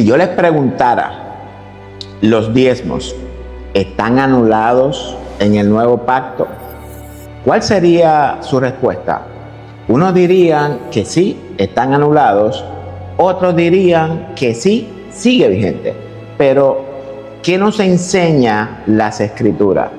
Si yo les preguntara, ¿los diezmos están anulados en el nuevo pacto? ¿Cuál sería su respuesta? Unos dirían que sí, están anulados, otros dirían que sí, sigue vigente. Pero, ¿qué nos enseña las Escrituras?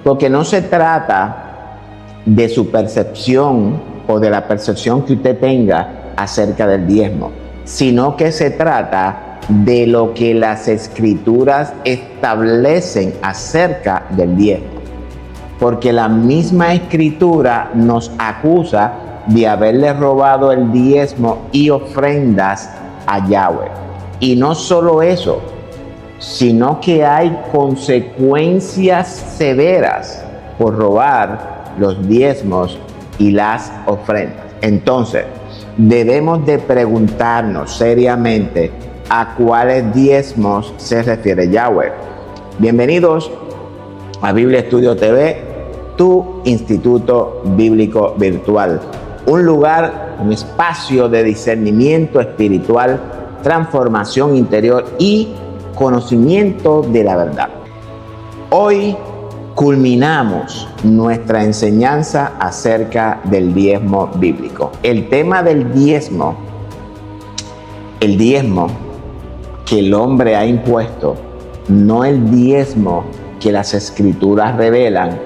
Porque no se trata de su percepción o de la percepción que usted tenga acerca del diezmo, sino que se trata de lo que las Escrituras establecen acerca del diezmo. Porque la misma Escritura nos acusa de haberle robado el diezmo y ofrendas a Yahweh. Y no solo eso, sino que hay consecuencias severas por robar los diezmos y las ofrendas. Entonces, debemos de preguntarnos seriamente a cuáles diezmos se refiere Yahweh. Bienvenidos a Biblia Estudio TV, tu instituto bíblico virtual. Un lugar, un espacio de discernimiento espiritual, transformación interior y conocimiento de la verdad. Hoy culminamos nuestra enseñanza acerca del diezmo bíblico. El tema del diezmo, el diezmo que el hombre ha impuesto, no el diezmo que las Escrituras revelan,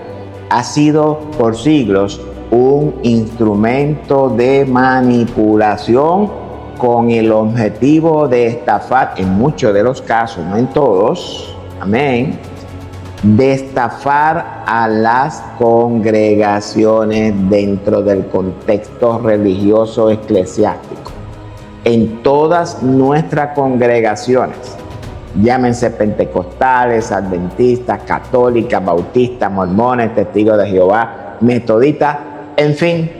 ha sido por siglos un instrumento de manipulación con el objetivo de estafar, en muchos de los casos, no en todos, amén, de estafar a las congregaciones dentro del contexto religioso eclesiástico. En todas nuestras congregaciones, llámense pentecostales, adventistas, católicas, bautistas, mormones, testigos de Jehová, metodistas, en fin,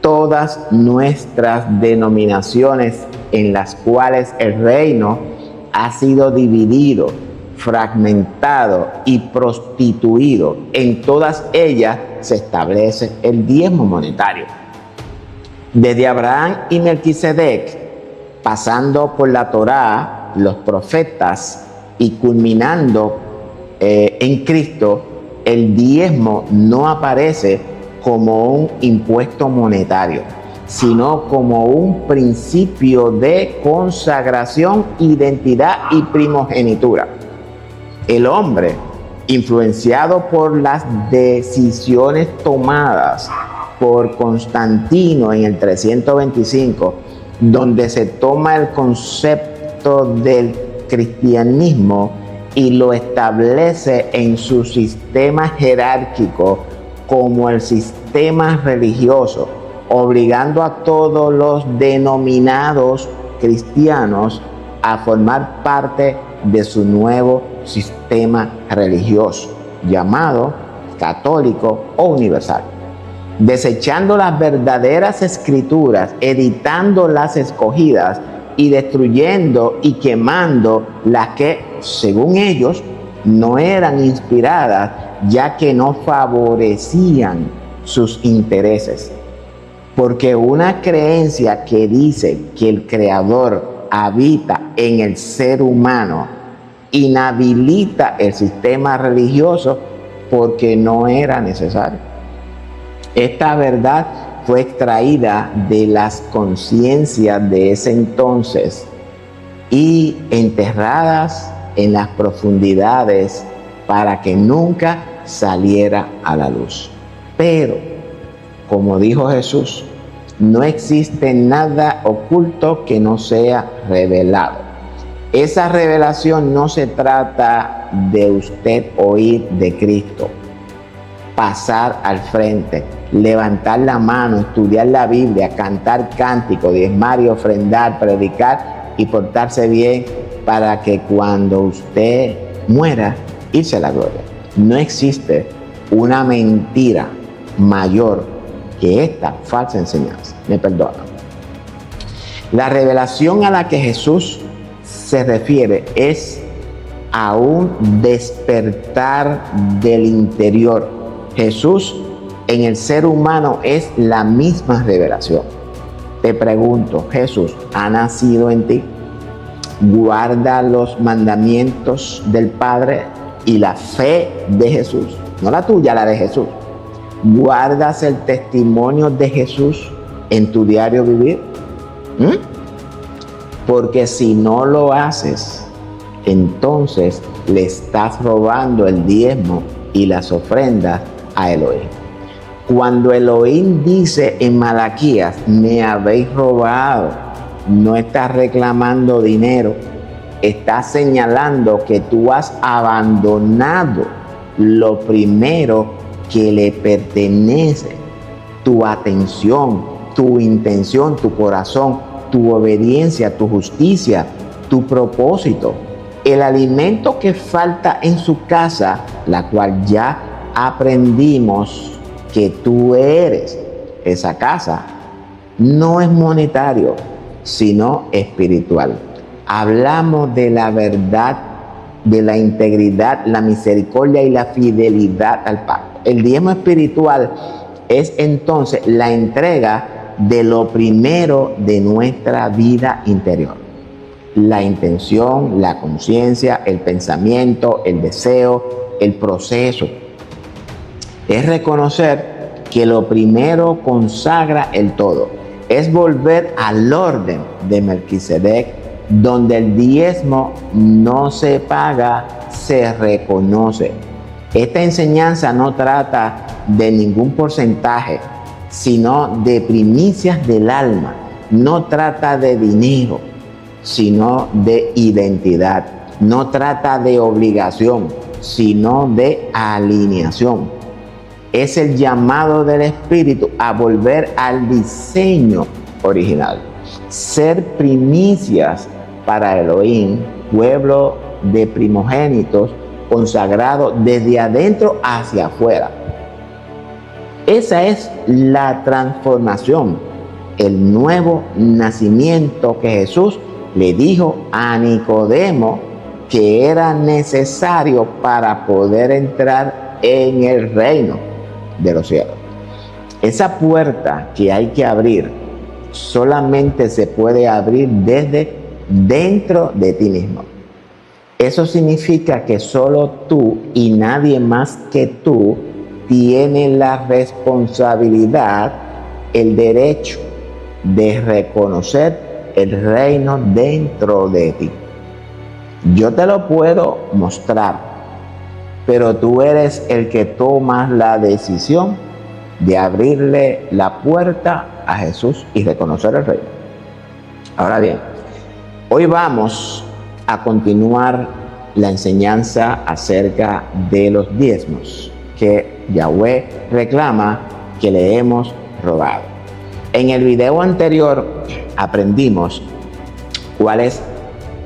todas nuestras denominaciones en las cuales el reino ha sido dividido, fragmentado y prostituido. En todas ellas se establece el diezmo monetario. Desde Abraham y Melquisedec, pasando por la Torá, los profetas y culminando en Cristo, el diezmo no aparece como un impuesto monetario, sino como un principio de consagración, identidad y primogenitura. El hombre, influenciado por las decisiones tomadas por Constantino en el 325, donde se toma el concepto del cristianismo y lo establece en su sistema jerárquico como el sistema religioso, obligando a todos los denominados cristianos a formar parte de su nuevo sistema religioso, llamado católico o universal. Desechando las verdaderas escrituras, editando las escogidas y destruyendo y quemando las que, según ellos, no eran inspiradas, ya que no favorecían sus intereses. Porque una creencia que dice que el Creador habita en el ser humano inhabilita el sistema religioso porque no era necesario. Esta verdad fue extraída de las conciencias de ese entonces y enterradas en las profundidades para que nunca saliera a la luz. Pero, como dijo Jesús, no existe nada oculto que no sea revelado. Esa revelación no se trata de usted oír de Cristo, pasar al frente, levantar la mano, estudiar la Biblia, cantar cánticos, diezmar y ofrendar, predicar y portarse bien para que cuando usted muera, irse a la gloria. No existe una mentira mayor que esta falsa enseñanza. Me perdona. La revelación a la que Jesús se refiere es a un despertar del interior. Jesús en el ser humano es la misma revelación. Te pregunto, ¿Jesús ha nacido en ti? guarda los mandamientos del Padre y la fe de Jesús, no la tuya, la de Jesús. ¿Guardas el testimonio de Jesús en tu diario vivir? Porque si no lo haces, entonces le estás robando el diezmo y las ofrendas a Elohim. Cuando Elohim dice en Malaquías, me habéis robado, no estás reclamando dinero, estás señalando que tú has abandonado lo primero que le pertenece: tu atención, tu intención, tu corazón, tu obediencia, tu justicia, tu propósito. El alimento que falta en su casa, la cual ya aprendimos que tú eres esa casa, no es monetario, sino espiritual. Hablamos de la verdad, de la integridad, la misericordia y la fidelidad al pacto. El diezmo espiritual es entonces la entrega de lo primero de nuestra vida interior: la intención, la conciencia, el pensamiento, el deseo, el proceso. Es reconocer que lo primero consagra el todo. Es volver al orden de Melquisedec, donde el diezmo no se paga, se reconoce. Esta enseñanza no trata de ningún porcentaje, sino de primicias del alma. No trata de dinero, sino de identidad. No trata de obligación, sino de alineación. Es el llamado del Espíritu a volver al diseño original. Ser primicias para Elohim, pueblo de primogénitos, consagrado desde adentro hacia afuera. Esa es la transformación, el nuevo nacimiento que Jesús le dijo a Nicodemo que era necesario para poder entrar en el reino de los cielos. Esa puerta que hay que abrir solamente se puede abrir desde dentro de ti mismo. Eso significa que solo tú y nadie más que tú tiene la responsabilidad, el derecho de reconocer el reino dentro de ti. Yo te lo puedo mostrar, pero tú eres el que tomas la decisión de abrirle la puerta a Jesús y reconocer el reino. Ahora bien, hoy vamos a continuar la enseñanza acerca de los diezmos que Yahweh reclama que le hemos robado. En el video anterior aprendimos cuáles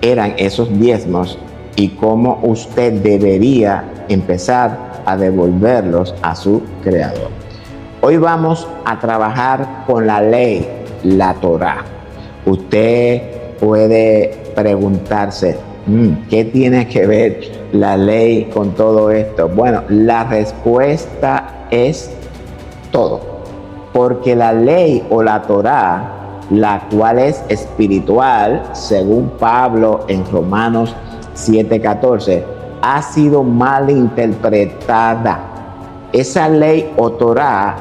eran esos diezmos y cómo usted debería empezar a devolverlos a su Creador. Hoy vamos a trabajar con la ley, la Torá. Usted puede preguntarse, ¿qué tiene que ver la ley con todo esto? Bueno, la respuesta es todo. Porque la ley o la Torá, la cual es espiritual, según Pablo en Romanos 7:14, ha sido mal interpretada. Esa ley o Torá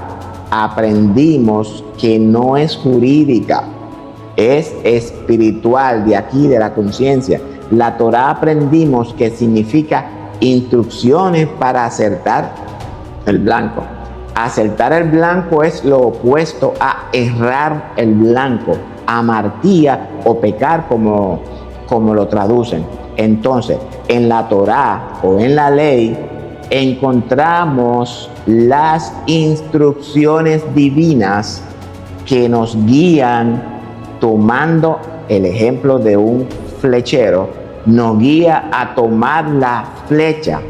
aprendimos que no es jurídica, es espiritual, de aquí, de la conciencia. La Torá aprendimos que significa instrucciones para acertar el blanco. Acertar el blanco es lo opuesto a errar el blanco, amartía o pecar como lo traducen. Entonces, en la Torá o en la ley encontramos las instrucciones divinas que nos guían, tomando el ejemplo de un flechero, nos guía a tomar la flecha,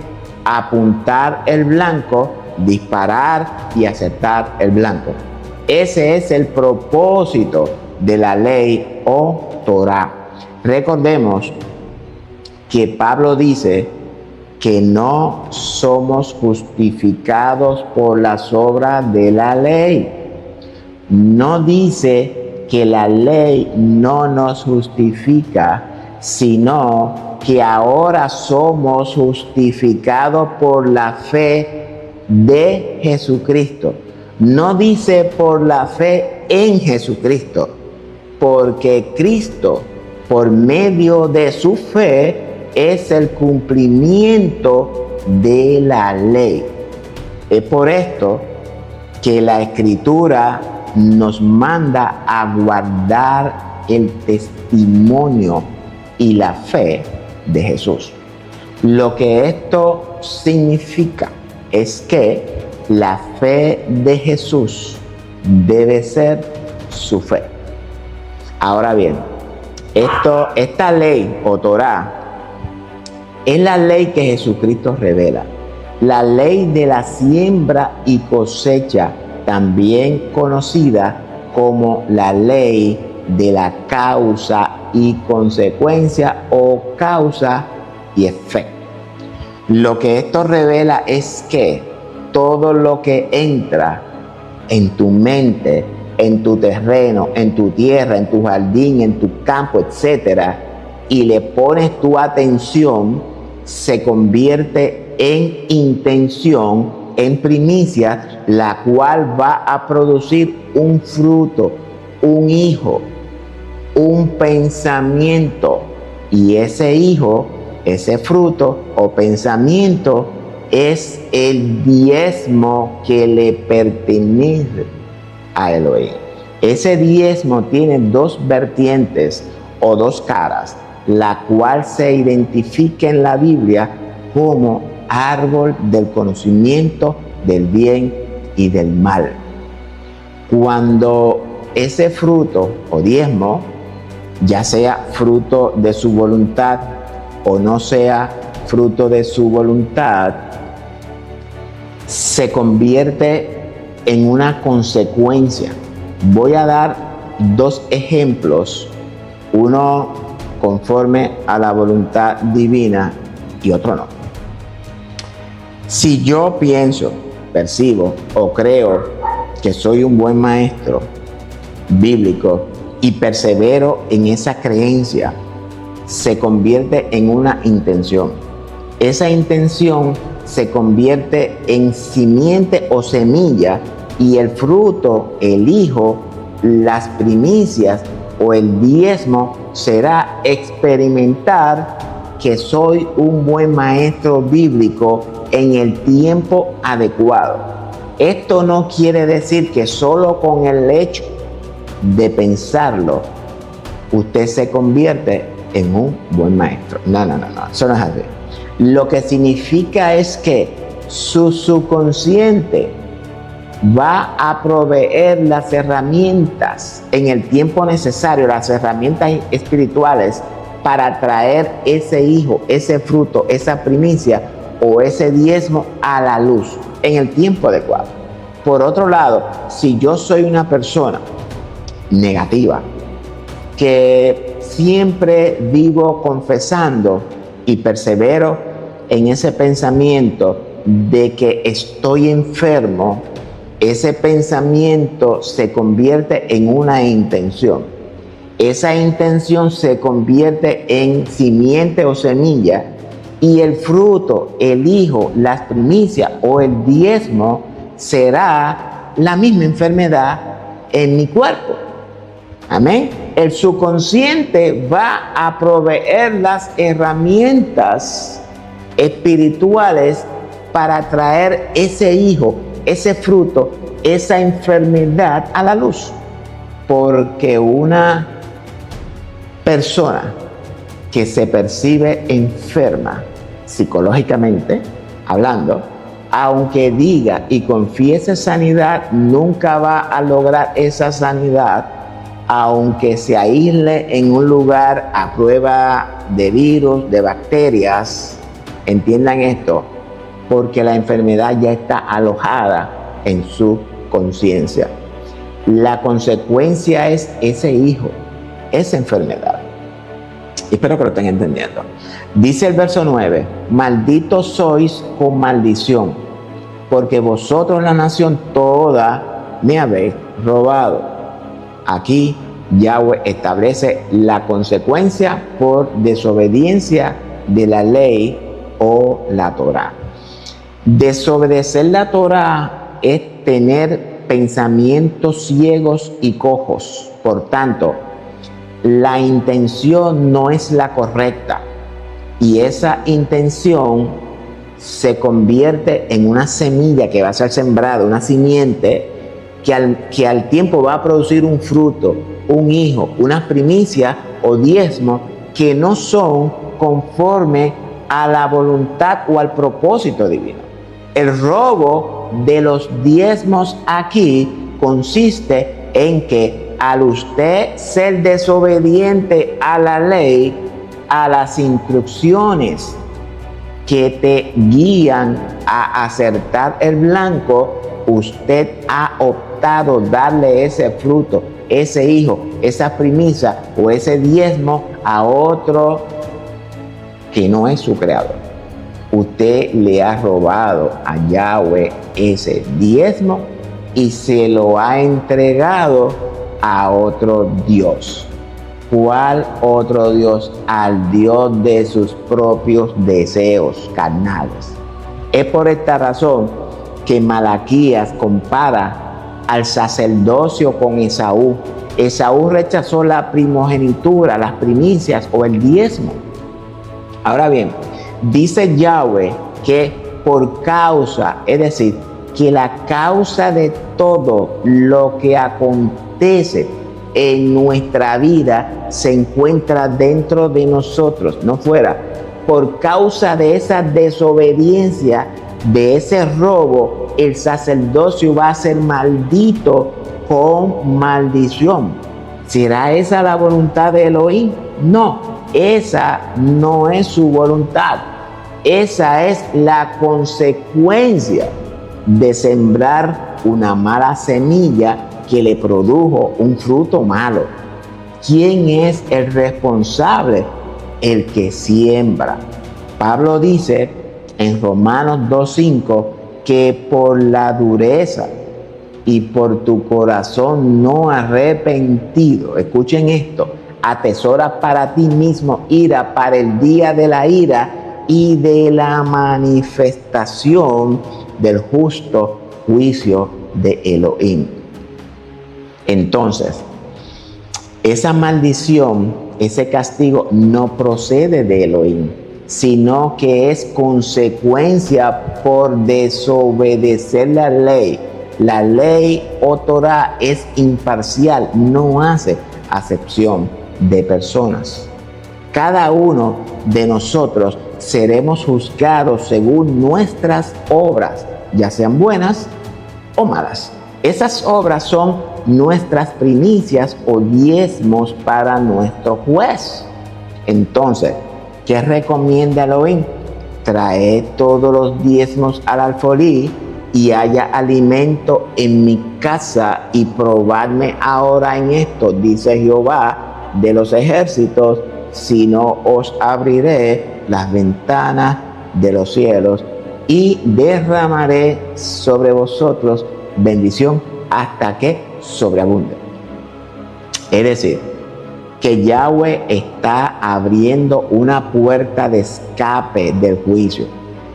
apuntar el blanco, disparar y acertar el blanco. Ese es el propósito de la ley o Torá. Recordemos que Pablo dice que no somos justificados por las obras de la ley. No dice que la ley no nos justifica, sino que ahora somos justificados por la fe de Jesucristo. No dice por la fe en Jesucristo, porque Cristo, por medio de su fe, es el cumplimiento de la ley. Es por esto que la Escritura nos manda a guardar el testimonio y la fe de Jesús. Lo que esto significa es que la fe de Jesús debe ser su fe. Ahora bien, esta ley o Torá es la ley que Jesucristo revela. La ley de la siembra y cosecha, también conocida como la ley de la causa y consecuencia o causa y efecto. Lo que esto revela es que todo lo que entra en tu mente, en tu terreno, en tu tierra, en tu jardín, en tu campo, etcétera, y le pones tu atención, se convierte en intención, en primicia, la cual va a producir un fruto, un hijo, un pensamiento. Y ese hijo, ese fruto o pensamiento es el diezmo que le pertenece a Elohim. Ese diezmo tiene dos vertientes o dos caras, la cual se identifica en la Biblia como árbol del conocimiento del bien y del mal. Cuando ese fruto o diezmo, ya sea fruto de su voluntad o no sea fruto de su voluntad, se convierte en una consecuencia. Voy a dar dos ejemplos, uno conforme a la voluntad divina y otro no. Si yo pienso, percibo o creo que soy un buen maestro bíblico y persevero en esa creencia, se convierte en una intención. Esa intención se convierte en simiente o semilla y el fruto, el hijo, las primicias o el diezmo será experimentar que soy un buen maestro bíblico en el tiempo adecuado. Esto no quiere decir que solo con el hecho de pensarlo usted se convierte en un buen maestro. No, eso no es así. Lo que significa es que su subconsciente va a proveer las herramientas en el tiempo necesario, las herramientas espirituales para traer ese hijo, ese fruto, esa primicia o ese diezmo a la luz en el tiempo adecuado. Por otro lado, si yo soy una persona negativa, que siempre vivo confesando y persevero en ese pensamiento de que estoy enfermo, ese pensamiento se convierte en una intención. Esa intención se convierte en simiente o semilla y el fruto, el hijo, las primicias o el diezmo será la misma enfermedad en mi cuerpo. Amén. El subconsciente va a proveer las herramientas espirituales para traer ese hijo, ese fruto, esa enfermedad a la luz. Porque una persona que se percibe enferma psicológicamente hablando, aunque diga y confiese sanidad, nunca va a lograr esa sanidad, aunque se aísle en un lugar a prueba de virus, de bacterias. Entiendan esto, porque la enfermedad ya está alojada en su conciencia. La consecuencia es ese hijo, esa enfermedad. Espero que lo estén entendiendo. Dice el verso 9, malditos sois con maldición, porque vosotros la nación toda me habéis robado. Aquí Yahweh establece la consecuencia por desobediencia de la ley o la Torá. Desobedecer la Torá es tener pensamientos ciegos y cojos. Por tanto, la intención no es la correcta y esa intención se convierte en una semilla que va a ser sembrada, una simiente que al tiempo va a producir un fruto, un hijo, una primicia o diezmo que no son conforme a la voluntad o al propósito divino. El robo de los diezmos aquí consiste en que al usted ser desobediente a la ley, a las instrucciones que te guían a acertar el blanco, usted ha optado darle ese fruto, ese hijo, esa primicia o ese diezmo a otro que no es su creador. Usted le ha robado a Yahweh ese diezmo y se lo ha entregado a otro Dios. ¿Cuál otro Dios? Al Dios de sus propios deseos carnales. Es por esta razón que Malaquías compara al sacerdocio con Esaú. Esaú rechazó la primogenitura, las primicias o el diezmo. Ahora bien, dice Yahweh que por causa, es decir, que la causa de todo lo que acontece en nuestra vida se encuentra dentro de nosotros, no fuera. Por causa de esa desobediencia, de ese robo, el sacerdocio va a ser maldito con maldición. ¿Será esa la voluntad de Elohim? No, esa no es su voluntad. Esa es la consecuencia de sembrar una mala semilla que le produjo un fruto malo. ¿Quién es el responsable? El que siembra. Pablo dice en Romanos 2:5 que por la dureza y por tu corazón no arrepentido, escuchen esto, atesora para ti mismo ira para el día de la ira y de la manifestación del justo juicio de Elohim. Entonces, esa maldición, ese castigo no procede de Elohim, sino que es consecuencia por desobedecer la ley. La ley o Torah es imparcial, no hace acepción de personas. Cada uno de nosotros seremos juzgados según nuestras obras, ya sean buenas o malas. Esas obras son nuestras primicias o diezmos para nuestro juez. Entonces, ¿qué recomienda Elohim? Traed todos los diezmos al alfolí y haya alimento en mi casa y probadme ahora en esto, dice Jehová de los ejércitos, si no os abriré las ventanas de los cielos y derramaré sobre vosotros bendición hasta que sobreabunde. Es decir, que Yahweh está abriendo una puerta de escape del juicio.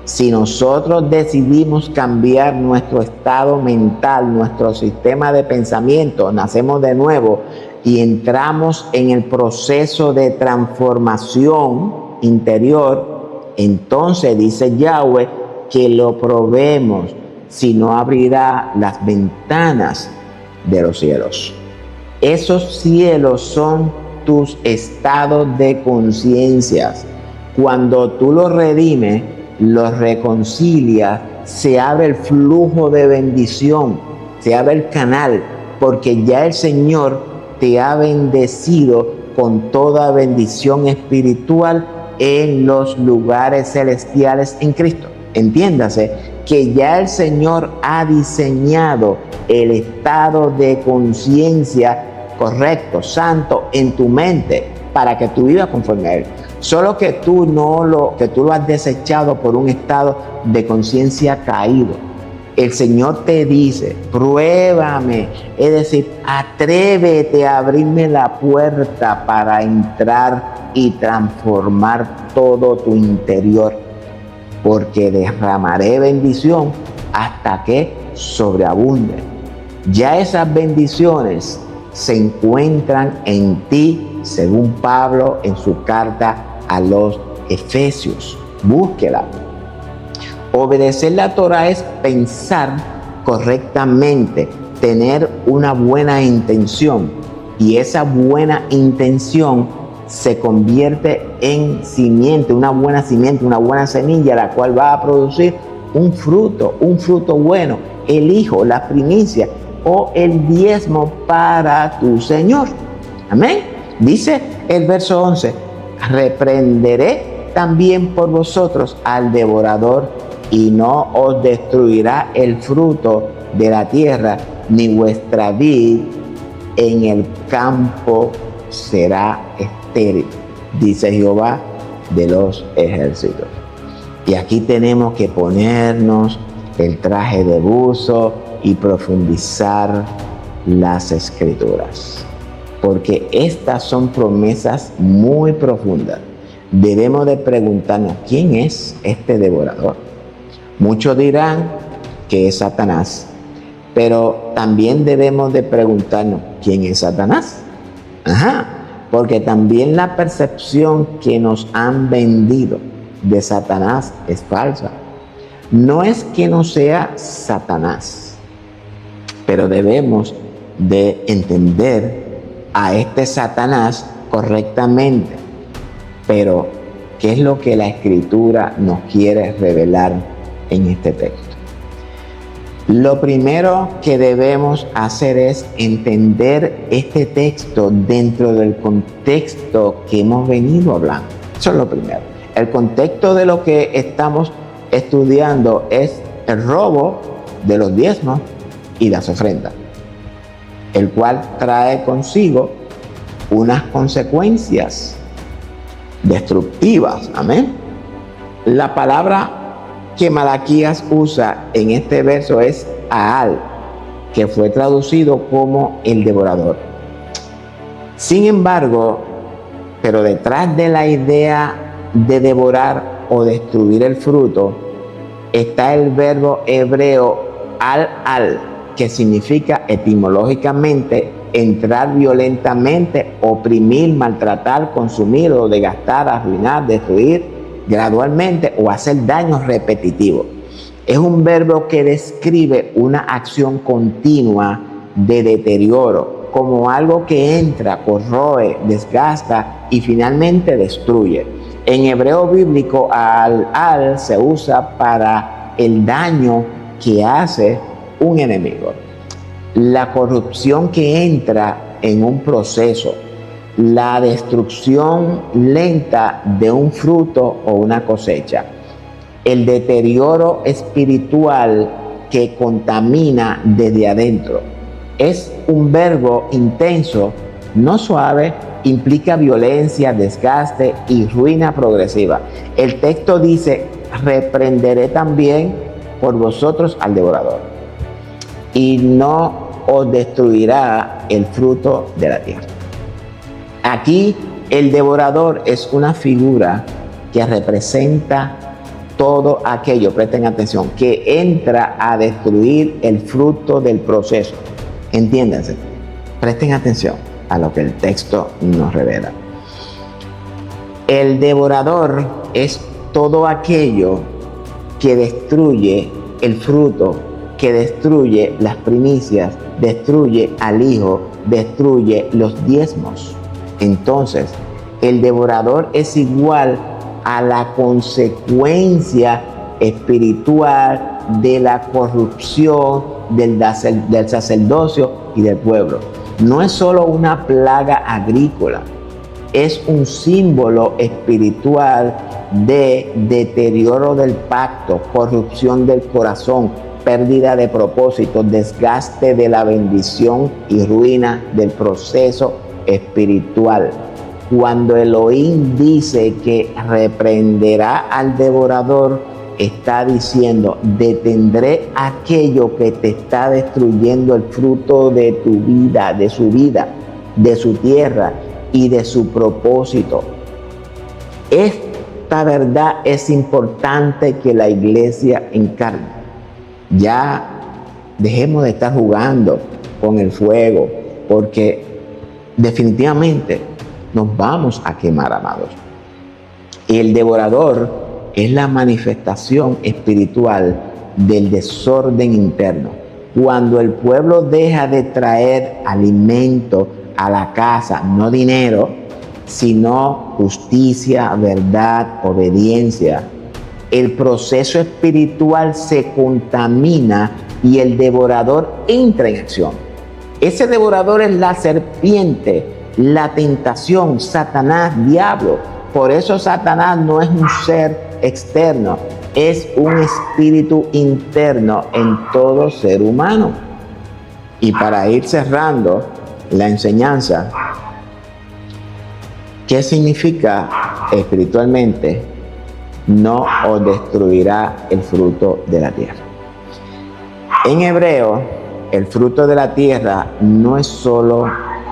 Si nosotros decidimos cambiar nuestro estado mental, nuestro sistema de pensamiento, nacemos de nuevo y entramos en el proceso de transformación interior, entonces dice Yahweh que lo probemos, si no abrirá las ventanas de los cielos. Esos cielos son tus estados de conciencia. Cuando tú los redimes, los reconcilias, se abre el flujo de bendición, se abre el canal, porque ya el Señor te ha bendecido con toda bendición espiritual en los lugares celestiales en Cristo. Entiéndase que ya el Señor ha diseñado el estado de conciencia correcto, santo en tu mente para que tú vivas conforme a Él. Solo que tú lo has desechado por un estado de conciencia caído. el Señor te dice, pruébame, es decir, atrévete a abrirme la puerta para entrar y transformar todo tu interior, porque derramaré bendición hasta que sobreabunde. Ya esas bendiciones se encuentran en ti, según Pablo en su carta a los Efesios. Búsquela. Obedecer la Torah es pensar correctamente, tener una buena intención, y esa buena intención se convierte en simiente, una buena semilla, la cual va a producir un fruto bueno, el hijo, la primicia o el diezmo para tu Señor. Amén. Dice el verso 11, reprenderé también por vosotros al devorador, y no os destruirá el fruto de la tierra, ni vuestra vid en el campo será estéril, dice Jehová de los ejércitos. Y aquí tenemos que ponernos el traje de buzo y profundizar las escrituras, porque estas son promesas muy profundas. Debemos de preguntarnos, ¿quién es este devorador? Muchos dirán que es Satanás, pero también debemos de preguntarnos, ¿quién es Satanás? Porque también la percepción que nos han vendido de Satanás es falsa. No es que no sea Satanás, pero debemos de entender a este Satanás correctamente. Pero, ¿qué es lo que la Escritura nos quiere revelar en este texto? Lo primero que debemos hacer es entender este texto dentro del contexto que hemos venido hablando. Eso es lo primero. El contexto de lo que estamos estudiando es el robo de los diezmos y las ofrendas, el cual trae consigo unas consecuencias destructivas. Amén. La palabra que Malaquías usa en este verso es Aal, que fue traducido como el devorador. Sin embargo, pero detrás de la idea de devorar o destruir el fruto está el verbo hebreo al, que significa etimológicamente entrar violentamente, oprimir, maltratar, consumir o desgastar, arruinar, destruir gradualmente o hacer daños repetitivos. Es un verbo que describe una acción continua de deterioro, como algo que entra, corroe, desgasta y finalmente destruye. En hebreo bíblico, al se usa para el daño que hace un enemigo, la corrupción que entra en un proceso, la destrucción lenta de un fruto o una cosecha, el deterioro espiritual que contamina desde adentro. Es un verbo intenso, no suave, implica violencia, desgaste y ruina progresiva. El texto dice, reprenderé también por vosotros al devorador, y no os destruirá el fruto de la tierra. Aquí el devorador es una figura que representa todo aquello, presten atención, que entra a destruir el fruto del proceso. Entiéndanse, presten atención a lo que el texto nos revela. El devorador es todo aquello que destruye el fruto, que destruye las primicias, destruye al hijo, destruye los diezmos. Entonces, el devorador es igual a la consecuencia espiritual de la corrupción del sacerdocio y del pueblo. No es solo una plaga agrícola, es un símbolo espiritual de deterioro del pacto, corrupción del corazón, pérdida de propósito, desgaste de la bendición y ruina del proceso espiritual. Cuando Elohim dice que reprenderá al devorador, está diciendo: detendré aquello que te está destruyendo el fruto de tu vida, de su tierra y de su propósito. Esta verdad es importante que la iglesia encarne. Ya dejemos de estar jugando con el fuego, porque definitivamente nos vamos a quemar, amados. El devorador es la manifestación espiritual del desorden interno. Cuando el pueblo deja de traer alimento a la casa, no dinero, sino justicia, verdad, obediencia, el proceso espiritual se contamina y el devorador entra en acción. Ese devorador es la serpiente, la tentación, Satanás, diablo. Por eso Satanás no es un ser externo, es un espíritu interno en todo ser humano. Y para ir cerrando la enseñanza, ¿qué significa espiritualmente? No os destruirá el fruto de la tierra. En hebreo, el fruto de la tierra no es solo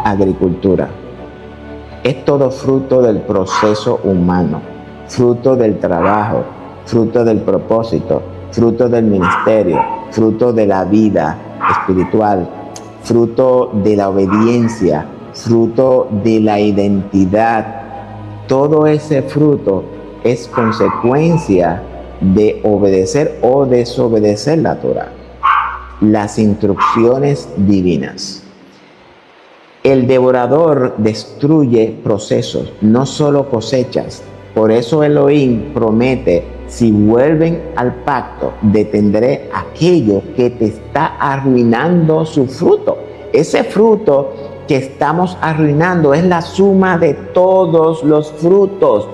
agricultura, es todo fruto del proceso humano, fruto del trabajo, fruto del propósito, fruto del ministerio, fruto de la vida espiritual, fruto de la obediencia, fruto de la identidad. Todo ese fruto es consecuencia de obedecer o desobedecer la Torah, las instrucciones divinas. El devorador destruye procesos, no solo cosechas. Por eso Elohim promete: si vuelven al pacto, detendré aquello que te está arruinando su fruto. Ese fruto que estamos arruinando es la suma de todos los frutos.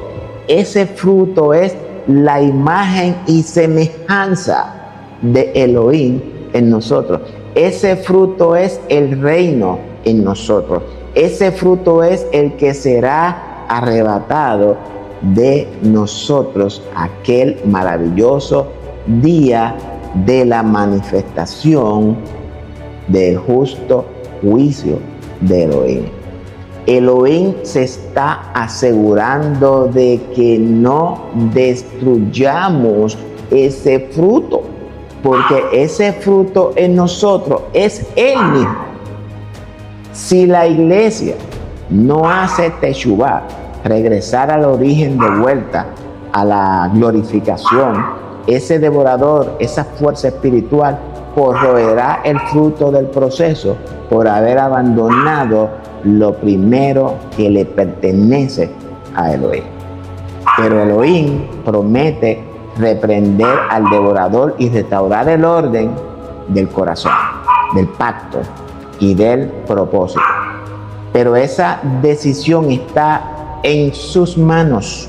Ese fruto es la imagen y semejanza de Elohim en nosotros. Ese fruto es el reino en nosotros. Ese fruto es el que será arrebatado de nosotros aquel maravilloso día de la manifestación del justo juicio de Elohim. Elohim se está asegurando de que no destruyamos ese fruto, porque ese fruto en nosotros es Él mismo. Si la iglesia no hace teshuvá, regresar al origen de vuelta a la glorificación, ese devorador, esa fuerza espiritual, corroerá el fruto del proceso por haber abandonado lo primero que le pertenece a Elohim. Pero Elohim promete reprender al devorador y restaurar el orden del corazón, del pacto y del propósito. Pero esa decisión está en sus manos.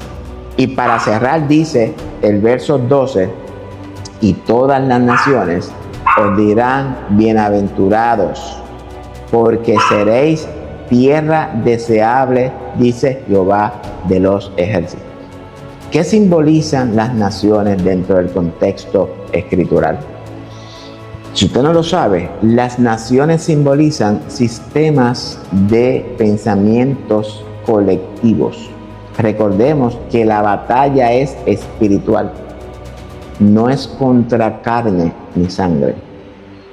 Y para cerrar dice el verso 12: y todas las naciones os dirán bienaventurados, porque seréis tierra deseable, dice Jehová de los ejércitos. ¿Qué simbolizan las naciones dentro del contexto escritural? Si usted no lo sabe, las naciones simbolizan sistemas de pensamientos colectivos. Recordemos que la batalla es espiritual, no es contra carne ni sangre,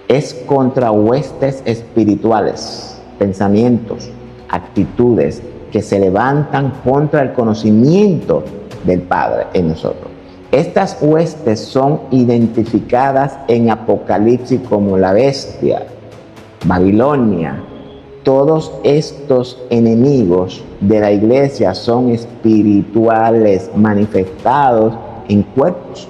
es contra huestes espirituales, pensamientos, actitudes que se levantan contra el conocimiento del Padre en nosotros. Estas huestes son identificadas en Apocalipsis como la bestia, Babilonia. Todos estos enemigos de la iglesia son espirituales, manifestados en cuerpos.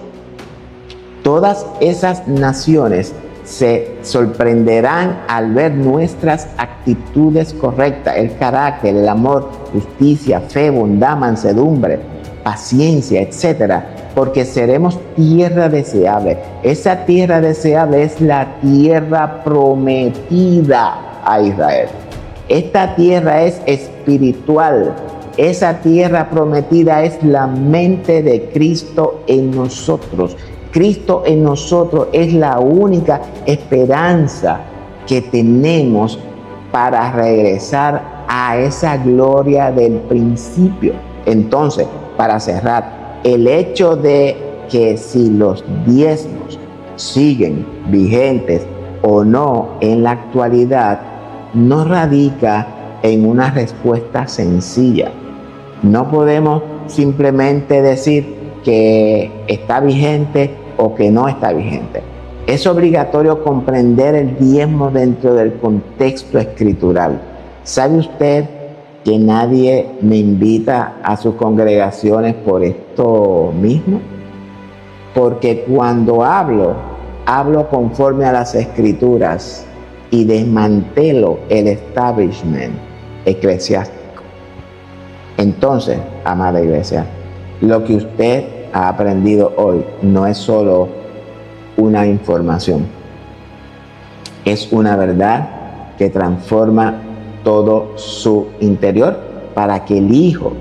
Todas esas naciones se sorprenderán al ver nuestras actitudes correctas, el carácter, el amor, justicia, fe, bondad, mansedumbre, paciencia, etcétera, porque seremos tierra deseable. Esa tierra deseable es la tierra prometida a Israel. Esta tierra es espiritual, Esa tierra prometida es la mente de Cristo en nosotros. Cristo en nosotros es la única esperanza que tenemos para regresar a esa gloria del principio. Entonces, para cerrar, el hecho de que si los diezmos siguen vigentes o no en la actualidad, no radica en una respuesta sencilla. No podemos simplemente decir que está vigente o que no está vigente. Es obligatorio comprender el diezmo dentro del contexto escritural. ¿Sabe usted que nadie me invita a sus congregaciones por esto mismo? Porque cuando hablo conforme a las escrituras y desmantelo el establishment eclesiástico. Entonces, amada iglesia, lo que usted ha aprendido hoy no es solo una información, es una verdad que transforma todo su interior para que el Hijo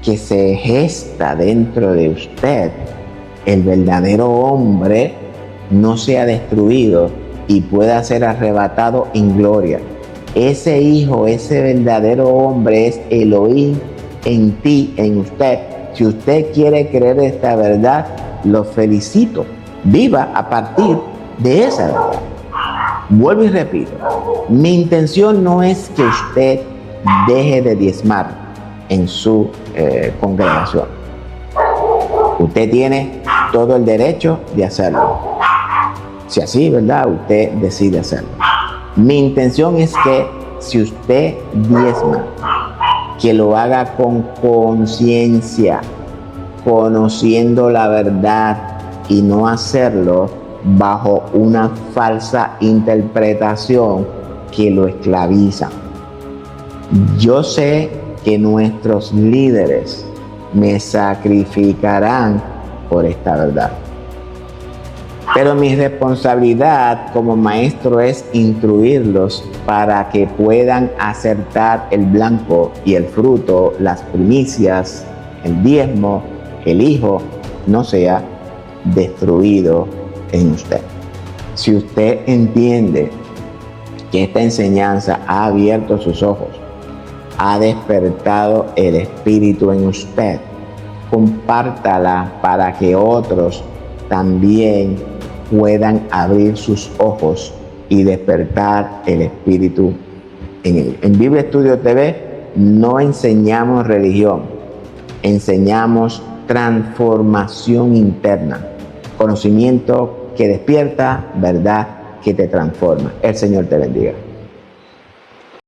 que se gesta dentro de usted, el verdadero hombre, no sea destruido y pueda ser arrebatado en gloria. Ese Hijo, ese verdadero hombre es Elohim en ti, en usted. Si usted quiere creer esta verdad, lo felicito. Viva a partir de esa verdad. Vuelvo y repito, mi intención no es que usted deje de diezmar en su congregación. Usted tiene todo el derecho de hacerlo. Si así, ¿verdad? Usted decide hacerlo. Mi intención es que si usted diezma, que lo haga con conciencia, conociendo la verdad y no hacerlo bajo una falsa interpretación que lo esclaviza. Yo sé que nuestros líderes me sacrificarán por esta verdad. Pero mi responsabilidad como maestro es instruirlos para que puedan acertar el blanco y el fruto, las primicias, el diezmo, el hijo, no sea destruido en usted. Si usted entiende que esta enseñanza ha abierto sus ojos, ha despertado el espíritu en usted, compártala para que otros también puedan abrir sus ojos y despertar el espíritu en ellos. En Biblia Estudio TV no enseñamos religión, enseñamos transformación interna, conocimiento que despierta, verdad que te transforma. El Señor te bendiga.